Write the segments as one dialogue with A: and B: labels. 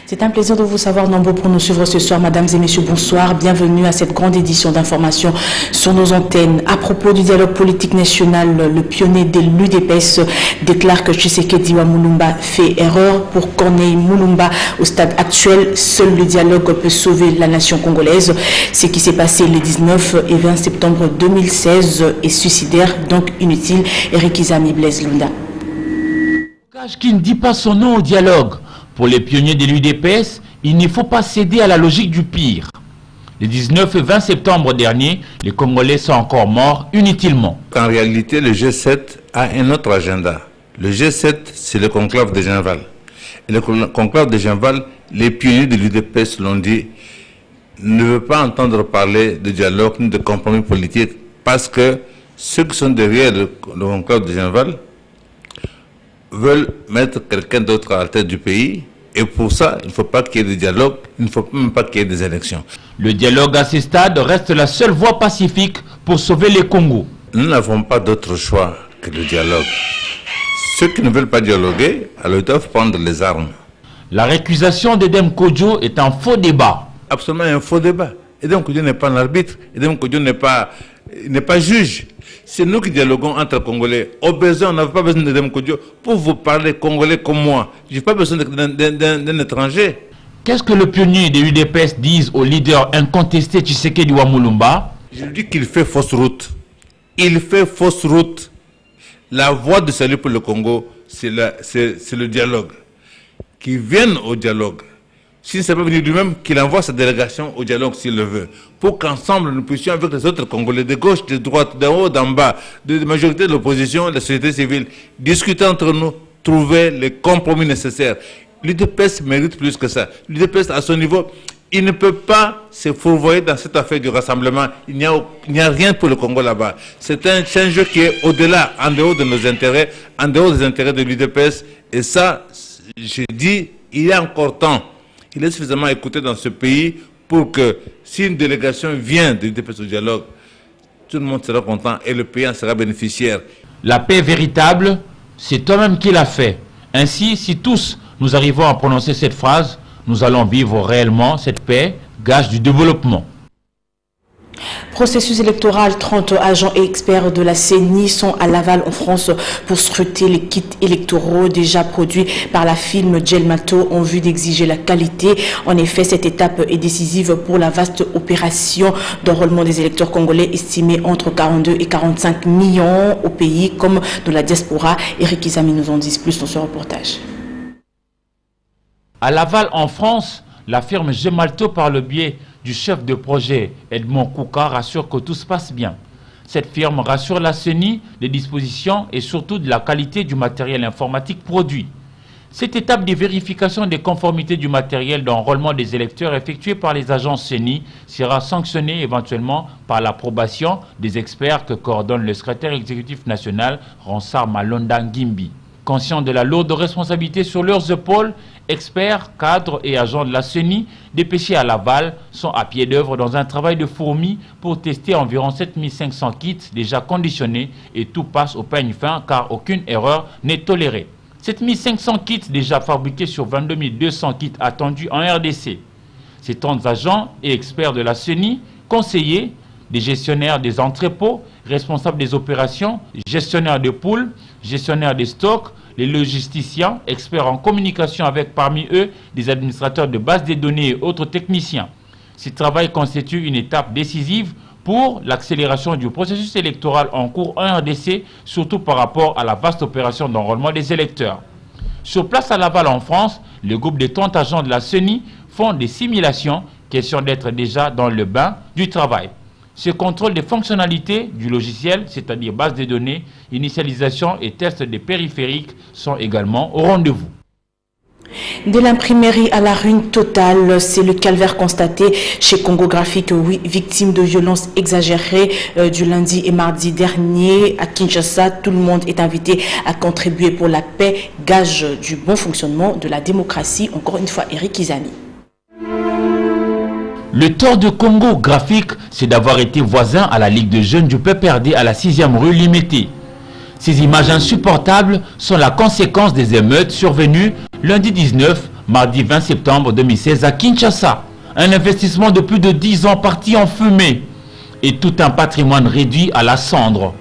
A: C'est un plaisir de vous savoir nombreux pour nous suivre ce soir. Mesdames et messieurs, bonsoir. Bienvenue à cette grande édition d'information sur nos antennes. À propos du dialogue politique national, le pionnier de l'UDPS déclare que Tshisekedi Mulumba fait erreur. Pour Corneille Mulumba, au stade actuel, seul le dialogue peut sauver la nation congolaise. Ce qui s'est passé les 19 et 20 septembre 2016 est suicidaire, donc inutile. Eric Izami, Blaise Lunda.
B: Qui ne dit pas son nom au dialogue. Pour les pionniers de l'UDPS, il ne faut pas céder à la logique du pire. Les 19 et 20 septembre dernier, les Congolais sont encore morts inutilement.
C: En réalité, le G7 a un autre agenda. Le G7, c'est le conclave de Genval. Et le conclave de Genval, les pionniers de l'UDPS l'ont dit, ne veut pas entendre parler de dialogue ni de compromis politique parce que ceux qui sont derrière le conclave de Genval veulent mettre quelqu'un d'autre à la tête du pays, et pour ça, il ne faut pas qu'il y ait de dialogue, il ne faut même pas qu'il y ait des élections.
B: Le dialogue à ce stade reste la seule voie pacifique pour sauver les Congos.
C: Nous n'avons pas d'autre choix que le dialogue. Ceux qui ne veulent pas dialoguer, alors ils doivent prendre les armes.
B: La récusation d'Edem Kodjo est un faux débat.
C: Absolument un faux débat. Edem Kodjo n'est pas un arbitre, Edem Kodjo n'est pas juge. C'est nous qui dialoguons entre Congolais. Au besoin, on n'a pas besoin d'Edem Kodjo pour vous parler Congolais comme moi. Je n'ai pas besoin d'un étranger.
B: Qu'est-ce que le pionnier de l'UDPS dit au leader incontesté Tshisekedi Mulumba?
C: Je lui dis qu'il fait fausse route. Il fait fausse route. La voie de salut pour le Congo, c'est le dialogue. Qu'il vienne au dialogue. S'il ne sait pas venir lui-même, qu'il envoie sa délégation au dialogue s'il le veut. Pour qu'ensemble, nous puissions, avec les autres Congolais, de gauche, de droite, d'en haut, d'en bas, de la majorité de l'opposition, de la société civile, discuter entre nous, trouver les compromis nécessaires. L'UDPS mérite plus que ça. L'UDPS, à son niveau, il ne peut pas se fourvoyer dans cette affaire du rassemblement. Il n'y a rien pour le Congo là-bas. C'est un jeu qui est au-delà, en dehors de nos intérêts, en dehors des intérêts de l'UDPS. Et ça, je dis, il y a encore temps. Il est suffisamment écouté dans ce pays pour que si une délégation vient de l'UDPS au dialogue, tout le monde sera content et le pays en sera bénéficiaire.
B: La paix véritable, c'est toi-même qui l'as fait. Ainsi, si tous nous arrivons à prononcer cette phrase, nous allons vivre réellement cette paix, gage du développement.
A: Processus électoral, 30 agents et experts de la CENI sont à Laval en France pour scruter les kits électoraux déjà produits par la firme Gelmato en vue d'exiger la qualité. En effet, cette étape est décisive pour la vaste opération d'enrôlement des électeurs congolais estimée entre 42 et 45 millions au pays comme dans la diaspora. Eric Izami nous en dit plus dans ce reportage.
B: À Laval en France, la firme Gemalto, par le biais du chef de projet Edmond Kouka, rassure que tout se passe bien. Cette firme rassure la CENI des dispositions et surtout de la qualité du matériel informatique produit. Cette étape de vérification des conformités du matériel d'enrôlement des électeurs effectuée par les agences CENI sera sanctionnée éventuellement par l'approbation des experts que coordonne le secrétaire exécutif national Ronsard Malonda Ngimbi. Conscients de la lourde responsabilité sur leurs épaules, experts, cadres et agents de la CENI dépêchés à Laval sont à pied d'œuvre dans un travail de fourmi pour tester environ 7500 kits déjà conditionnés et tout passe au peigne fin car aucune erreur n'est tolérée. 7500 kits déjà fabriqués sur 22 200 kits attendus en RDC. Ces 30 agents et experts de la CENI, conseillers, des gestionnaires des entrepôts, responsables des opérations, gestionnaires de poules, gestionnaires des stocks, les logisticiens, experts en communication avec parmi eux des administrateurs de bases de données et autres techniciens. Ce travail constitue une étape décisive pour l'accélération du processus électoral en cours en RDC, surtout par rapport à la vaste opération d'enrôlement des électeurs. Sur place à Laval en France, le groupe de 30 agents de la CENI font des simulations, question d'être déjà dans le bain du travail. Ce contrôle des fonctionnalités du logiciel, c'est-à-dire base de données, initialisation et test des périphériques sont également au rendez-vous.
A: De l'imprimerie à la ruine totale, c'est le calvaire constaté chez Congo Graphique, oui, victime de violences exagérées du lundi et mardi dernier à Kinshasa. Tout le monde est invité à contribuer pour la paix, gage du bon fonctionnement de la démocratie. Encore une fois, Eric Izami.
B: Le tort de Congo Graphique, c'est d'avoir été voisin à la Ligue de jeunes du PPRD à la 6e rue Limité. Ces images insupportables sont la conséquence des émeutes survenues lundi 19, mardi 20 septembre 2016 à Kinshasa. Un investissement de plus de 10 ans parti en fumée et tout un patrimoine réduit à la cendre.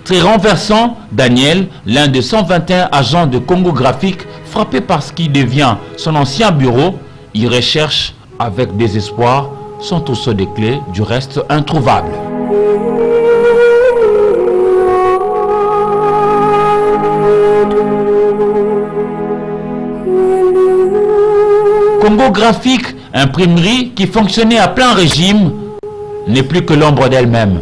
B: Très renversant, Daniel, l'un des 121 agents de Congo Graphique, frappé par ce qui devient son ancien bureau, y recherche avec désespoir son trousseau de clés, du reste introuvable. Congo Graphique, imprimerie qui fonctionnait à plein régime, n'est plus que l'ombre d'elle-même.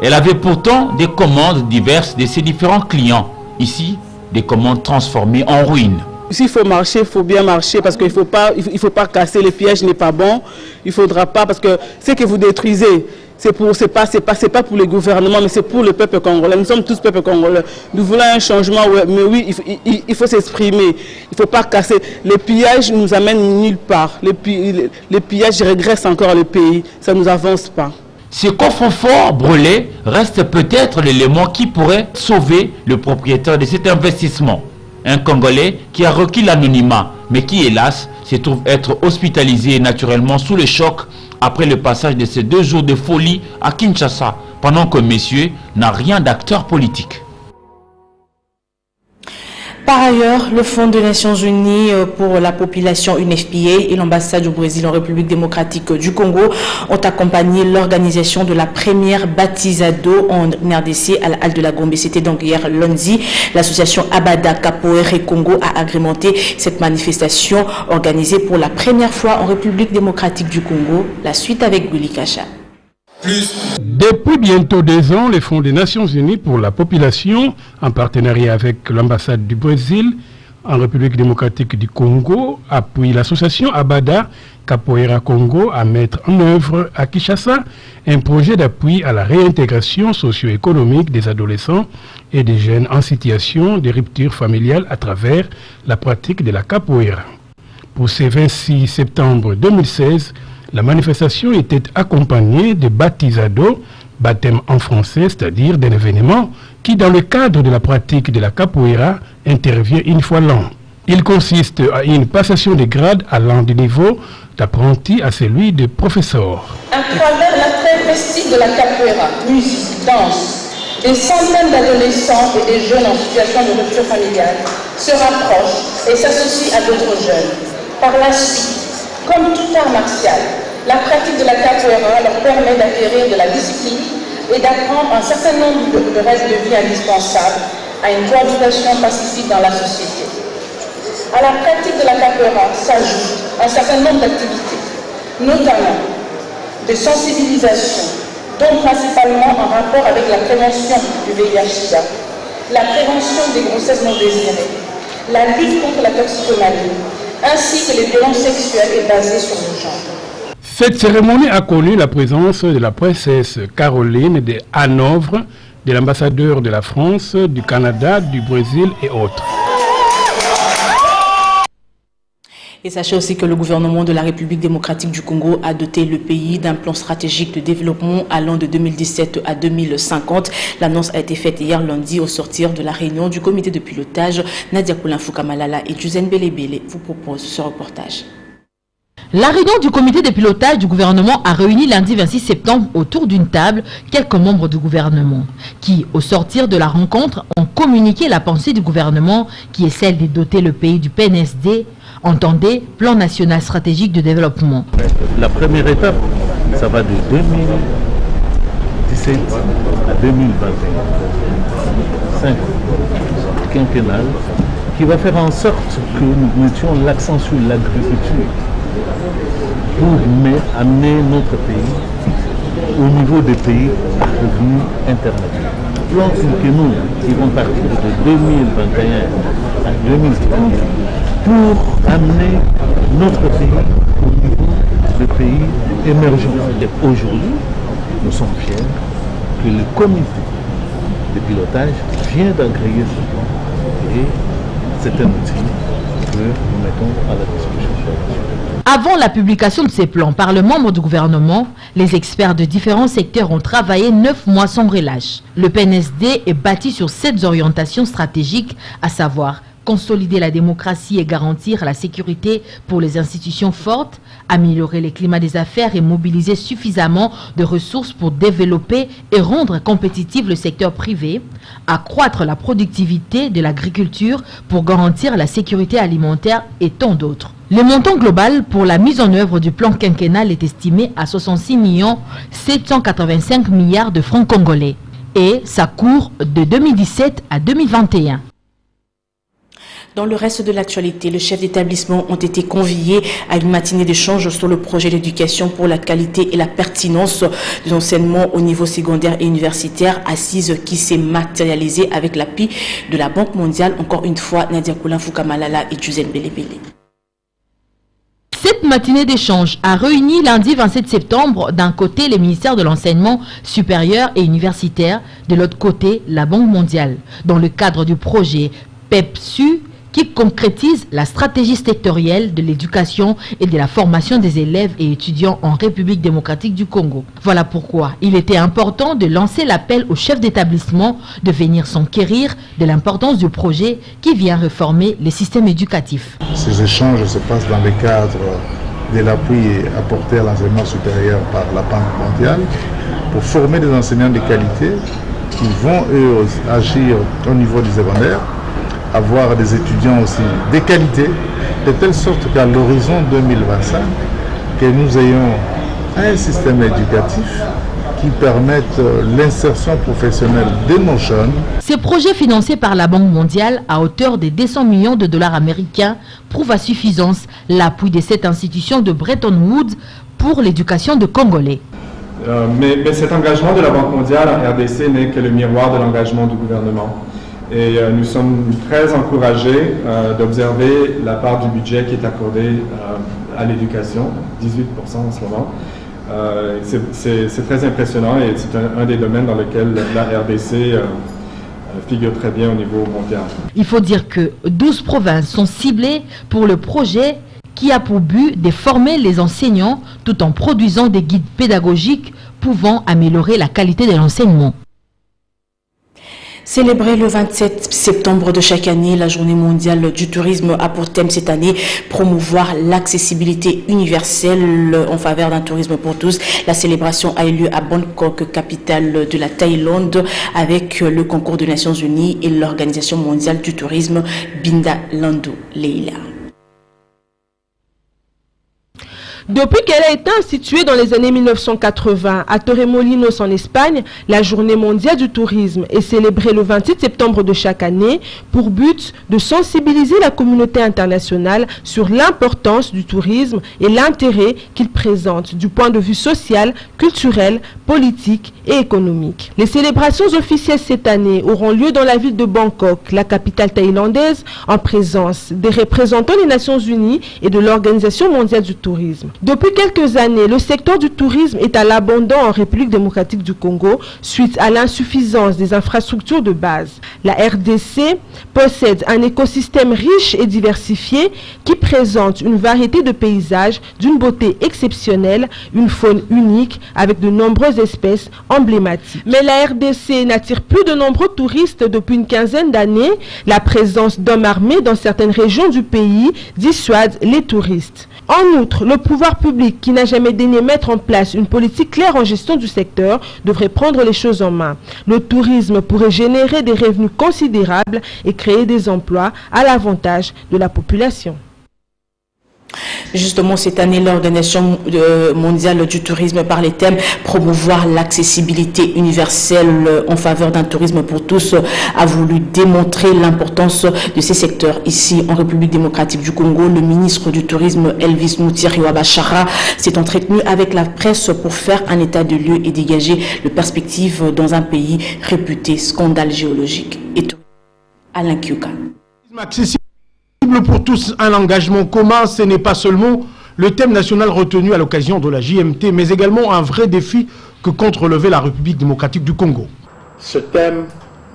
B: Elle avait pourtant des commandes diverses de ses différents clients. Ici, des commandes transformées en ruines.
D: S'il faut marcher, il faut bien marcher parce qu'il ne faut pas casser, le piège n'est pas bon. Il ne faudra pas, parce que ce que vous détruisez, c'est pas pour le gouvernement, mais c'est pour le peuple congolais. Nous sommes tous peuple congolais. Nous voulons un changement, mais oui, il faut s'exprimer. Il ne faut pas casser. Les pillages nous amènent nulle part. Les pillages régressent encore le pays. Ça ne nous avance pas.
B: Ce coffre-fort brûlé reste peut-être l'élément qui pourrait sauver le propriétaire de cet investissement. Un Congolais qui a requis l'anonymat, mais qui, hélas, se trouve être hospitalisé naturellement sous le choc après le passage de ces 2 jours de folie à Kinshasa, pendant que monsieur n'a rien d'acteur politique.
A: Par ailleurs, le Fonds des Nations Unies pour la population UNFPA et l'ambassade du Brésil en République démocratique du Congo ont accompagné l'organisation de la première baptisado en RDC à la Halle de la Gombe. C'était donc hier lundi. L'association Abada Capoeira Congo a agrémenté cette manifestation organisée pour la première fois en République démocratique du Congo. La suite avec Willy Kacha.
E: Depuis bientôt 2 ans, le Fonds des Nations Unies pour la population, en partenariat avec l'ambassade du Brésil en République démocratique du Congo, appuie l'association Abada Capoeira Congo à mettre en œuvre à Kinshasa un projet d'appui à la réintégration socio-économique des adolescents et des jeunes en situation de rupture familiale à travers la pratique de la capoeira. Pour ce 26 septembre 2016, la manifestation était accompagnée de baptisado, baptême en français, c'est-à-dire d'un événement qui, dans le cadre de la pratique de la capoeira, intervient une fois l'an. Il consiste à une passation de grade allant du niveau d'apprenti à celui de professeur.
F: À travers l'attrait festif de la capoeira, musique, danse, des centaines d'adolescents et des jeunes en situation de rupture familiale se rapprochent et s'associent à d'autres jeunes. Par la suite, comme tout art martial, la pratique de la capoeira leur permet d'acquérir de la discipline et d'apprendre un certain nombre de règles de vie indispensables à une cohabitation pacifique dans la société. À la pratique de la capoeira s'ajoute un certain nombre d'activités, notamment de sensibilisation, dont principalement en rapport avec la prévention du VIH-Sida, la prévention des grossesses non désirées, la lutte contre la toxicomanie, ainsi que les violences sexuelles et basées sur le genre.
E: Cette cérémonie a connu la présence de la princesse Caroline de Hanovre, de l'ambassadeur de la France, du Canada, du Brésil et autres.
A: Et sachez aussi que le gouvernement de la République démocratique du Congo a doté le pays d'un plan stratégique de développement allant de 2017 à 2050. L'annonce a été faite hier lundi au sortir de la réunion du comité de pilotage. Nadia Koulin-Foukamalala et Juzen Belebele vous proposent ce reportage.
G: La réunion du comité de pilotage du gouvernement a réuni lundi 26 septembre autour d'une table quelques membres du gouvernement qui, au sortir de la rencontre, ont communiqué la pensée du gouvernement qui est celle de doter le pays du PNSD, entendez, Plan National Stratégique de Développement.
H: La première étape, ça va de 2017 à 2021. 5 quinquennal qui va faire en sorte que nous mettions l'accent sur l'agriculture pour amener notre pays au niveau des pays à revenus intermédiaires. Plan que nous, qui vont partir de 2021 à 2030 pour amener notre pays au niveau des pays émergents. Et aujourd'hui, nous sommes fiers que le comité de pilotage vient d'agréer ce plan et c'est un outil que nous mettons à la discussion.
G: Avant la publication de ces plans par le membre du gouvernement, les experts de différents secteurs ont travaillé 9 mois sans relâche. Le PNSD est bâti sur 7 orientations stratégiques, à savoir consolider la démocratie et garantir la sécurité pour les institutions fortes, améliorer le climat des affaires et mobiliser suffisamment de ressources pour développer et rendre compétitif le secteur privé, accroître la productivité de l'agriculture pour garantir la sécurité alimentaire et tant d'autres. Le montant global pour la mise en œuvre du plan quinquennal est estimé à 66 785 milliards de francs congolais et ça court de 2017 à 2021.
A: Dans le reste de l'actualité, les chefs d'établissement ont été conviés à une matinée d'échange sur le projet d'éducation pour la qualité et la pertinence de l'enseignement au niveau secondaire et universitaire, assise qui s'est matérialisée avec l'appui de la Banque mondiale. Encore une fois, Nadia Koulin-Foukamalala et Juzen Belebele.
G: Cette matinée d'échange a réuni lundi 27 septembre d'un côté les ministères de l'enseignement supérieur et universitaire, de l'autre côté la Banque mondiale, dans le cadre du projet PEPSU qui concrétise la stratégie sectorielle de l'éducation et de la formation des élèves et étudiants en République démocratique du Congo. Voilà pourquoi il était important de lancer l'appel aux chefs d'établissement de venir s'enquérir de l'importance du projet qui vient réformer les systèmes éducatifs.
I: Ces échanges se passent dans le cadre de l'appui apporté à l'enseignement supérieur par la Banque mondiale pour former des enseignants de qualité qui vont eux agir au niveau du secondaire, avoir des étudiants aussi de qualité, de telle sorte qu'à l'horizon 2025, que nous ayons un système éducatif qui permette l'insertion professionnelle de nos jeunes.
G: Ces projets financés par la Banque mondiale à hauteur de 200 millions de dollars américains prouvent à suffisance l'appui de cette institution de Bretton Woods pour l'éducation de Congolais.
J: Mais cet engagement de la Banque mondiale en RDC n'est que le miroir de l'engagement du gouvernement. Et nous sommes très encouragés d'observer la part du budget qui est accordée à l'éducation, 18% en ce moment. C'est très impressionnant et c'est un des domaines dans lesquels la RDC figure très bien au niveau mondial.
G: Il faut dire que 12 provinces sont ciblées pour le projet qui a pour but de former les enseignants tout en produisant des guides pédagogiques pouvant améliorer la qualité de l'enseignement.
A: Célébrée le 27 septembre de chaque année, la Journée mondiale du tourisme a pour thème cette année promouvoir l'accessibilité universelle en faveur d'un tourisme pour tous. La célébration a eu lieu à Bangkok, capitale de la Thaïlande, avec le concours des Nations Unies et l'Organisation mondiale du tourisme Binda Landu Leila.
K: Depuis qu'elle a été instituée dans les années 1980 à Torremolinos en Espagne, la Journée mondiale du tourisme est célébrée le 28 septembre de chaque année pour but de sensibiliser la communauté internationale sur l'importance du tourisme et l'intérêt qu'il présente du point de vue social, culturel, politique et économique. Les célébrations officielles cette année auront lieu dans la ville de Bangkok, la capitale thaïlandaise, en présence des représentants des Nations Unies et de l'Organisation mondiale du tourisme. Depuis quelques années, le secteur du tourisme est à l'abandon en République démocratique du Congo suite à l'insuffisance des infrastructures de base. La RDC possède un écosystème riche et diversifié qui présente une variété de paysages d'une beauté exceptionnelle, une faune unique avec de nombreuses espèces emblématiques. Mais la RDC n'attire plus de nombreux touristes depuis une quinzaine d'années. La présence d'hommes armés dans certaines régions du pays dissuade les touristes. En outre, le pouvoir public, qui n'a jamais daigné mettre en place une politique claire en gestion du secteur, devrait prendre les choses en main. Le tourisme pourrait générer des revenus considérables et créer des emplois à l'avantage de la population.
A: Justement, cette année, l'Organisation mondiale du tourisme, par les thèmes promouvoir l'accessibilité universelle en faveur d'un tourisme pour tous, a voulu démontrer l'importance de ces secteurs. Ici, en République démocratique du Congo, le ministre du Tourisme, Elvis Moutiriwa Bachara, s'est entretenu avec la presse pour faire un état de lieu et dégager les perspectives dans un pays réputé scandale géologique. Et Alain Kiuka.
L: Pour tous, un engagement commun, ce n'est pas seulement le thème national retenu à l'occasion de la JMT, mais également un vrai défi que compte relever la République démocratique du Congo.
M: Ce thème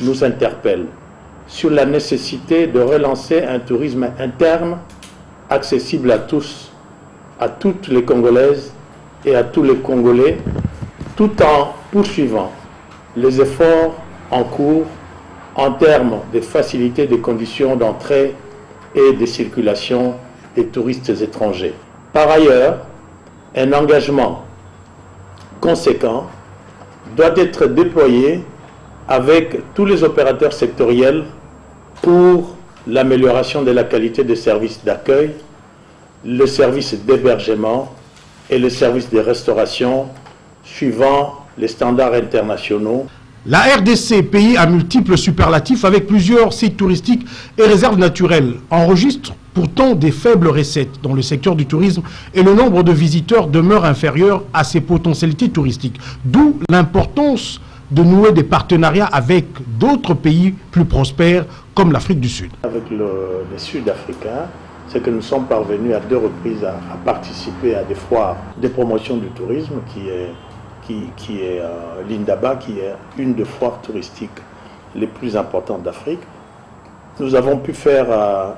M: nous interpelle sur la nécessité de relancer un tourisme interne accessible à tous, à toutes les Congolaises et à tous les Congolais, tout en poursuivant les efforts en cours en termes de faciliter des conditions d'entrée et de circulation des touristes étrangers. Par ailleurs, un engagement conséquent doit être déployé avec tous les opérateurs sectoriels pour l'amélioration de la qualité des services d'accueil, le service d'hébergement et le service de restauration suivant les standards internationaux.
L: La RDC, pays à multiples superlatifs avec plusieurs sites touristiques et réserves naturelles, enregistre pourtant des faibles recettes dans le secteur du tourisme et le nombre de visiteurs demeure inférieur à ses potentialités touristiques. D'où l'importance de nouer des partenariats avec d'autres pays plus prospères comme l'Afrique du Sud.
M: Avec les Sud-Africains, c'est que nous sommes parvenus à 2 reprises à participer à des foires de promotion du tourisme qui est l'Indaba, qui est une des foires touristiques les plus importantes d'Afrique. Nous avons pu faire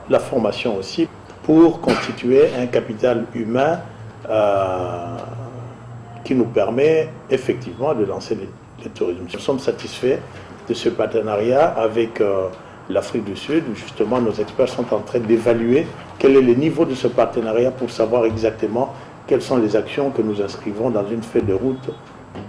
M: la formation aussi pour constituer un capital humain qui nous permet effectivement de lancer le tourisme. Nous sommes satisfaits de ce partenariat avec l'Afrique du Sud, où justement nos experts sont en train d'évaluer quel est le niveau de ce partenariat pour savoir exactement quelles sont les actions que nous inscrivons dans une feuille de route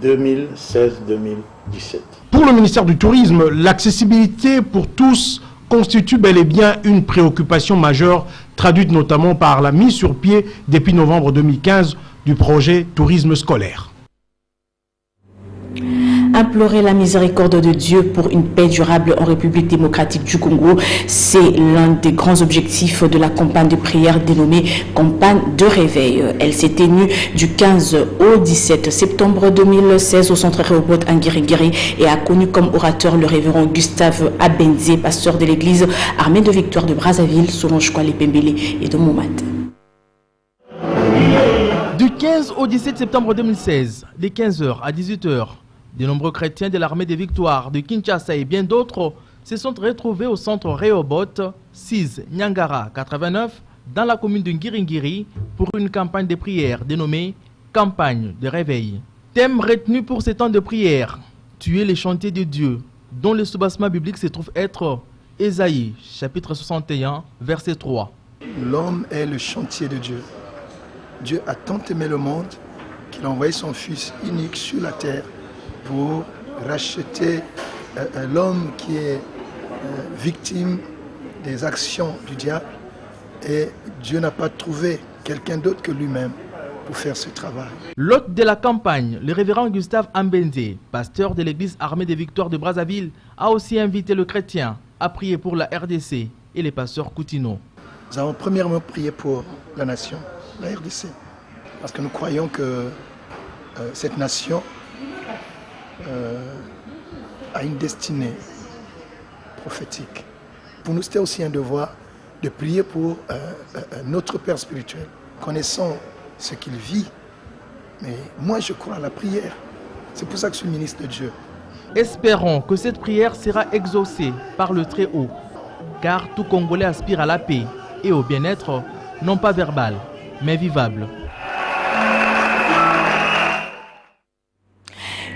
M: 2016-2017.
L: Pour le ministère du Tourisme, l'accessibilité pour tous constitue bel et bien une préoccupation majeure, traduite notamment par la mise sur pied depuis novembre 2015 du projet Tourisme scolaire.
A: Implorer la miséricorde de Dieu pour une paix durable en République démocratique du Congo, c'est l'un des grands objectifs de la campagne de prière dénommée Campagne de réveil. Elle s'est tenue du 15 au 17 septembre 2016 au centre Rehoboth à Ngiri-Ngiri et a connu comme orateur le révérend Gustave Abenze, pasteur de l'église Armée de Victoire de Brazzaville, selon Chouali Pembele et de Moumad.
N: Du 15 au 17 septembre 2016, de 15h à 18h, de nombreux chrétiens de l'armée des victoires de Kinshasa et bien d'autres se sont retrouvés au centre Rehoboth, 6 Nyangara 89, dans la commune de Ngiri-Ngiri, pour une campagne de prière dénommée Campagne de réveil. Thème retenu pour ces temps de prière, tuer les chantiers de Dieu, dont le soubassement biblique se trouve être Ésaïe, chapitre 61, verset 3.
O: L'homme est le chantier de Dieu. Dieu a tant aimé le monde qu'il a envoyé son Fils unique sur la terre pour racheter l'homme qui est victime des actions du diable. Et Dieu n'a pas trouvé quelqu'un d'autre que lui-même pour faire ce travail.
N: L'hôte de la campagne, le révérend Gustave Abenze, pasteur de l'église Armée des Victoires de Brazzaville, a aussi invité le chrétien à prier pour la RDC et les pasteurs Koutino.
O: Nous avons premièrement prié pour la nation, la RDC, parce que nous croyons que cette nation a une destinée prophétique. Pour nous, c'était aussi un devoir de prier pour notre Père spirituel, connaissant ce qu'il vit. Mais moi, je crois à la prière. C'est pour ça que je suis ministre de Dieu.
N: Espérons que cette prière sera exaucée par le Très-Haut, car tout Congolais aspire à la paix et au bien-être, non pas verbal, mais vivable.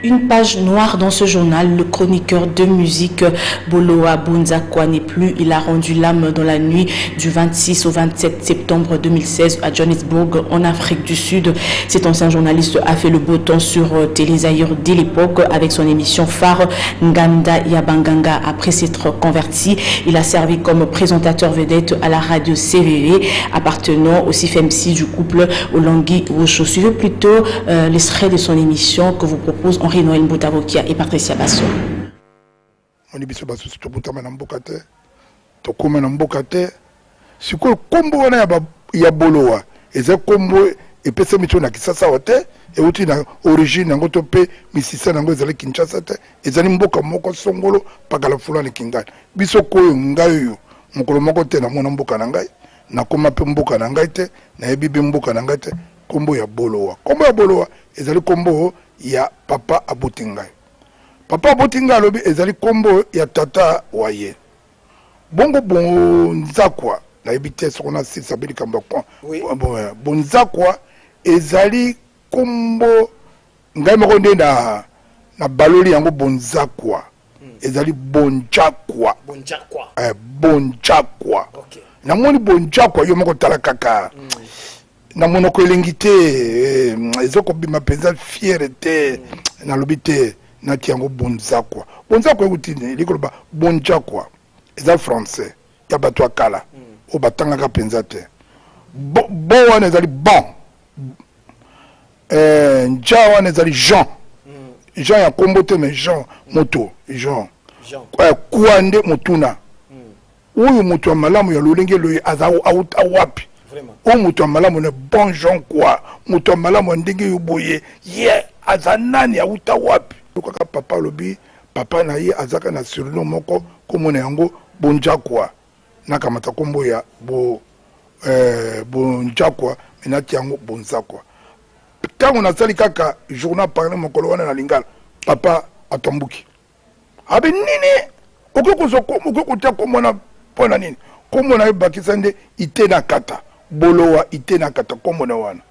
A: Une page noire dans ce journal, le chroniqueur de musique Boloa Bonzakwa n'est plus. Il a rendu l'âme dans la nuit du 26 au 27 septembre 2016 à Johannesburg, en Afrique du Sud. Cet ancien journaliste a fait le beau temps sur Télé Zaïre dès l'époque avec son émission phare Nganda Yabanganga. Après s'être converti, il a servi comme présentateur vedette à la radio CVV, appartenant au CFMC du couple Olangui Rocho. Suivez plutôt l'extrait de son émission que vous propose Henri Noël Boutavokia et Patricia Basso.
P: On dit biso basso to butama na mboka te to koma na mboka te siko kombo wana ya bolowa eza kombo epesa micho na kisasa wote e uti na origine yango to pe misisa nango ezali Kinshasa te ezali mboka moko songolo pakala fulani kingani biso koyo ngayo mokolo moko te na mona mboka na ngai na koma pe mboka na ngai te na ebibe mboka na ngai te kombo ya bolowa ezali kombo ya papa abotinga. Papa abotinga alobi ezali kombo ya tata waye. Bongo bonzakwa na ebite sokona sisa beli kamba kwa. Bonzakwa ezali kombo ngai moko nde na baloli yango bonzakwa. Ezali bonchakwa. Bonchakwa. namoni bonjako yo moko tala kaka na monoko elengi te ezokobima mpenza fiere te nalobi te nati yango bonzakwa bonzakwa ekutini likoloba bonjakwa eza français ya bato ya kala oyo batangaka mpenza te bo wana ezali bon nja wana ezali jean jean ya kombo te mais jean moto jean kuwa nde motuna oyo moto ya malamu ya lolenge loyi aza auta wapi oyo moto ya malamu ne bon jean kwa moto ya malamu ya ndenge yo boye ye aza nani auta wapi kaka papa alobi papa na ye azaka na surnom moko komona yango bonjakwa nakamata kombo ya bonjakwa menati yango bonzakwa ntango nasali kaka journal parle mokolo wana na lingala papa atambuki abe nini okoki kotia kombo na mpo na nini kombo na ye bakisa nde ite na kata bolowa ite na kata kombo na wana.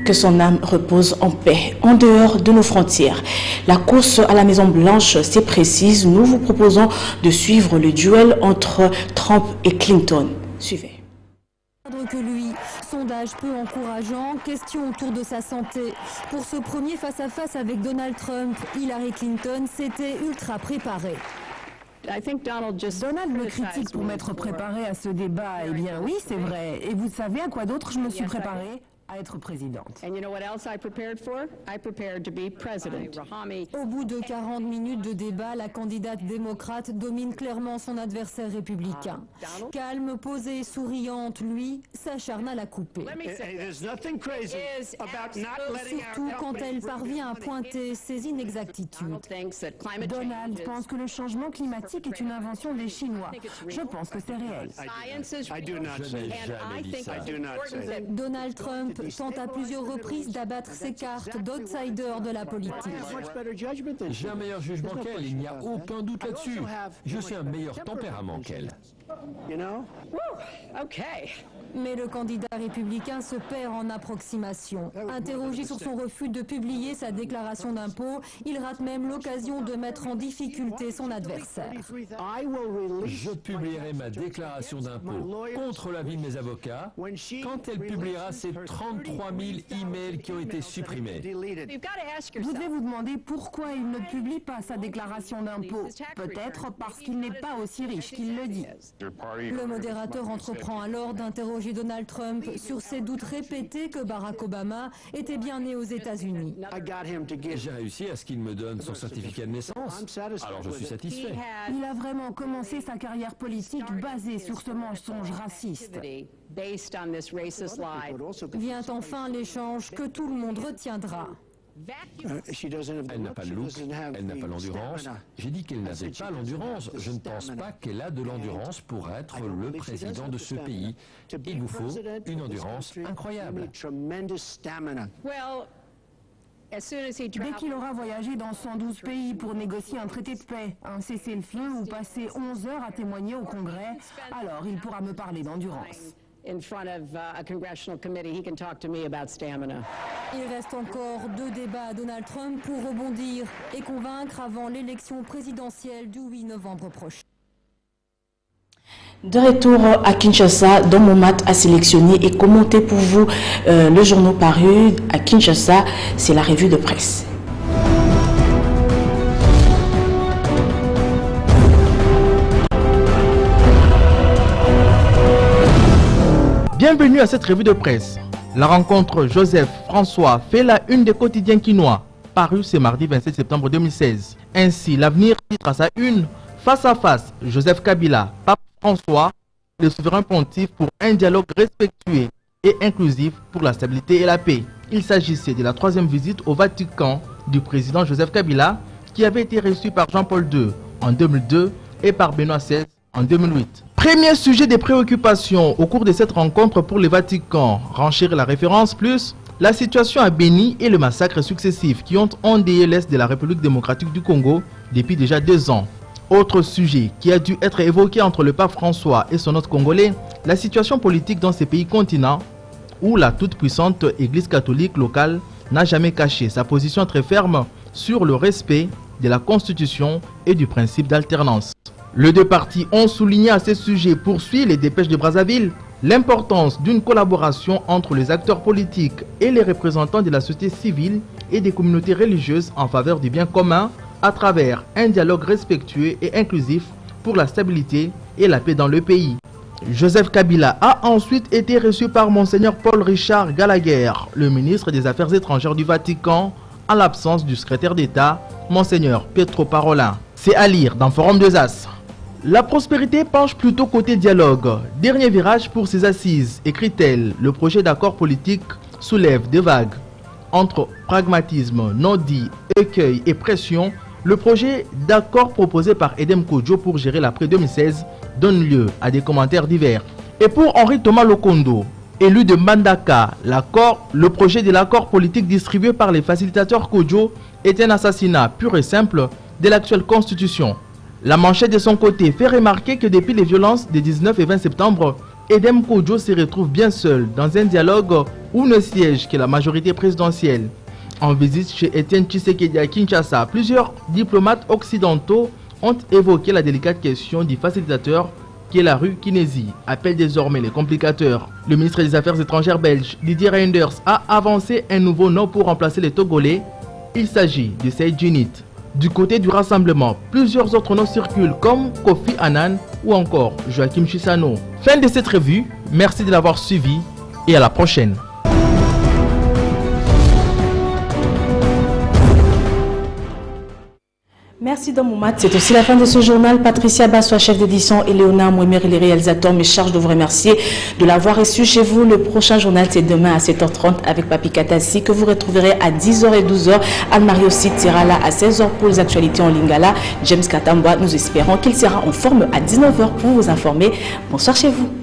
A: Que son âme repose en paix, en dehors de nos frontières. La course à la Maison Blanche, c'est précise. Nous vous proposons de suivre le duel entre Trump et Clinton. Suivez.
Q: Que lui, sondage peu encourageant, question autour de sa santé. Pour ce premier face-à-face avec Donald Trump, Hillary Clinton s'était ultra préparée.
R: Donald me critique pour m'être préparée à ce débat. Eh bien oui, c'est vrai. Et vous savez à quoi d'autre je me suis préparée? À être présidente.
Q: Au bout de 40 minutes de débat, la candidate démocrate domine clairement son adversaire républicain. Calme, posée, souriante, lui s'acharne à la couper. Surtout quand elle parvient à pointer ses inexactitudes.
R: Donald pense que le changement climatique est une invention des Chinois. Je pense que c'est réel.
Q: Donald Trump tente à plusieurs reprises d'abattre ses cartes d'outsider de la politique.
S: J'ai un meilleur jugement qu'elle, il n'y a aucun doute là-dessus. Je suis un meilleur tempérament qu'elle.
Q: Mais le candidat républicain se perd en approximation. Interrogé sur son refus de publier sa déclaration d'impôt, il rate même l'occasion de mettre en difficulté son adversaire.
S: Je publierai ma déclaration d'impôt contre l'avis de mes avocats quand elle publiera ses 33 000 emails qui ont été supprimés.
R: Vous devez vous demander pourquoi il ne publie pas sa déclaration d'impôt. Peut-être parce qu'il n'est pas aussi riche qu'il le dit.
Q: Le modérateur entreprend alors d'interroger Donald Trump sur ses doutes répétés que Barack Obama était bien né aux États-Unis.
S: J'ai réussi à ce qu'il me donne son certificat de naissance. Alors je suis satisfait.
R: Il a vraiment commencé sa carrière politique basée sur ce mensonge raciste.
Q: Vient enfin l'échange que tout le monde retiendra.
S: Elle n'a pas le look, elle n'a pas l'endurance. J'ai dit qu'elle n'avait pas l'endurance. Je ne pense pas qu'elle a de l'endurance pour être le président de ce pays. Il vous faut une endurance incroyable.
R: Dès qu'il aura voyagé dans 112 pays pour négocier un traité de paix, un cessez-le-feu ou passer 11 heures à témoigner au Congrès, alors il pourra me parler d'endurance.
Q: Il reste encore 2 débats à Donald Trump pour rebondir et convaincre avant l'élection présidentielle du 8 novembre prochain.
A: De retour à Kinshasa, Don Momat a sélectionné et commenté pour vous le journal paru à Kinshasa, c'est la revue de presse.
N: Bienvenue à cette revue de presse. La rencontre Joseph-François fait la une des quotidiens quinois, paru ce mardi 27 septembre 2016. Ainsi, l'avenir titre à sa une, face à face, Joseph Kabila, Pape François, le souverain pontife pour un dialogue respectueux et inclusif pour la stabilité et la paix. Il s'agissait de la 3e visite au Vatican du président Joseph Kabila, qui avait été reçu par Jean-Paul II en 2002 et par Benoît XVI en 2008. Premier sujet de préoccupation au cours de cette rencontre pour le Vatican, renchérir la référence plus la situation à Béni et le massacre successif qui ont endeuillé l'Est de la République démocratique du Congo depuis déjà 2 ans. Autre sujet qui a dû être évoqué entre le pape François et son hôte congolais, la situation politique dans ces pays continents où la toute-puissante Église catholique locale n'a jamais caché sa position très ferme sur le respect de la Constitution et du principe d'alternance. Les deux parties ont souligné à ce sujet, poursuit les dépêches de Brazzaville, l'importance d'une collaboration entre les acteurs politiques et les représentants de la société civile et des communautés religieuses en faveur du bien commun à travers un dialogue respectueux et inclusif pour la stabilité et la paix dans le pays. Joseph Kabila a ensuite été reçu par Monseigneur Paul Richard Gallagher, le ministre des Affaires étrangères du Vatican, en l'absence du secrétaire d'État, Monseigneur Pietro Parolin. C'est à lire dans Forum des As. La prospérité penche plutôt côté dialogue. Dernier virage pour ces assises, écrit-elle. Le projet d'accord politique soulève des vagues. Entre pragmatisme, non-dit, écueil et pression, le projet d'accord proposé par Edem Kodjo pour gérer l'après 2016 donne lieu à des commentaires divers. Et pour Henri Thomas Lokondo, élu de Mandaka, le projet de l'accord politique distribué par les facilitateurs Kodjo est un assassinat pur et simple de l'actuelle constitution. La manchette de son côté fait remarquer que depuis les violences des 19 et 20 septembre, Edem Kodjo se retrouve bien seul dans un dialogue où ne siège que la majorité présidentielle. En visite chez Etienne Tshisekedi à Kinshasa, plusieurs diplomates occidentaux ont évoqué la délicate question du facilitateur qui est la rue Kinesi, appelle désormais les complicateurs. Le ministre des Affaires étrangères belge, Didier Reynders, a avancé un nouveau nom pour remplacer les Togolais. Il s'agit de Saïd Djinit. Du côté du rassemblement, plusieurs autres noms circulent comme Kofi Annan ou encore Joachim Chissano. Fin de cette revue, merci de l'avoir suivi et à la prochaine.
A: Merci Domoumat. C'est aussi la fin de ce journal. Patricia Bassois, chef d'édition, et Léonard Mouemer et les réalisateurs me chargent de vous remercier de l'avoir reçu chez vous. Le prochain journal, c'est demain à 7h30 avec Papi Katassi que vous retrouverez à 10h et 12h. Anne-Marie aussi sera là à 16h pour les actualités en lingala. James Katamba, nous espérons qu'il sera en forme à 19h pour vous informer. Bonsoir chez vous.